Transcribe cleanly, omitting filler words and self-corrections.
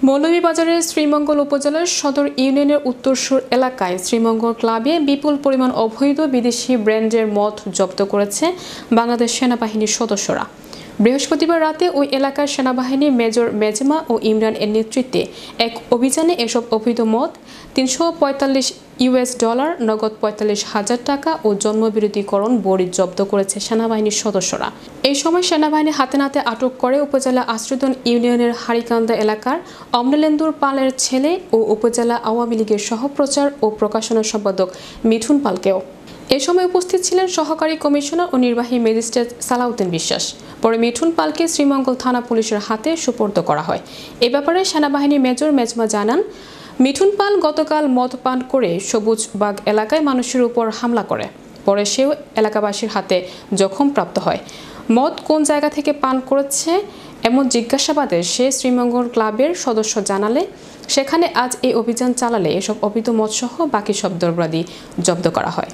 মৌলভীবাজারের শ্রীমঙ্গল উপজেলার সদর ইউনিয়নের উত্তরসুর এলাকায় শ্রীমঙ্গল ক্লাবে বিপুল পরিমাণ অবৈধ বিদেশি ব্র্যান্ডের মদ জব্দ করেছে বাংলাদেশ সেনাবাহিনীর সদস্যরা। বৃহস্পতিবার রাতে ওই এলাকার সেনাবাহিনী মেজর মেজমা ও ইমরান এর নেতৃত্বে এক অভিযানে এসব অবৈধ মদ $345, নগদ 45,000 টাকা ও জন্মবিরোধীকরণ বড়ি জব্দ করেছে সেনাবাহিনীর সদস্যরা। এই সময় সেনাবাহিনী হাতে নাতে আটক করে উপজেলা আশ্রয়ন ইউনিয়নের হারিকান্দা এলাকার অমলেন্দুর পালের ছেলে ও উপজেলা আওয়ামী লীগের সহপ্রচার ও প্রকাশনা সম্পাদক মিঠুন পালকেও। এ সময় উপস্থিত ছিলেন সহকারী কমিশনার ও নির্বাহী ম্যাজিস্ট্রেট সালাউদ্দিন বিশ্বাস। পরে মিঠুন পালকে শ্রীমঙ্গল থানা পুলিশের হাতে সোপর্দ করা হয়। এ ব্যাপারে সেনাবাহিনী মেজর মেজমা জানান, মিঠুন পাল গতকাল মদ পান করে সবুজ বাগ এলাকায় মানুষের উপর হামলা করে। পরে সেও এলাকাবাসীর হাতে জখমপ্রাপ্ত হয়। মদ কোন জায়গা থেকে পান করেছে এমন জিজ্ঞাসাবাদে সে শ্রীমঙ্গল ক্লাবের সদস্য জানালে সেখানে আজ এই অভিযান চালালে এসব অবৈধ মদসহ বাকি সব দ্রব্যাদি জব্দ করা হয়।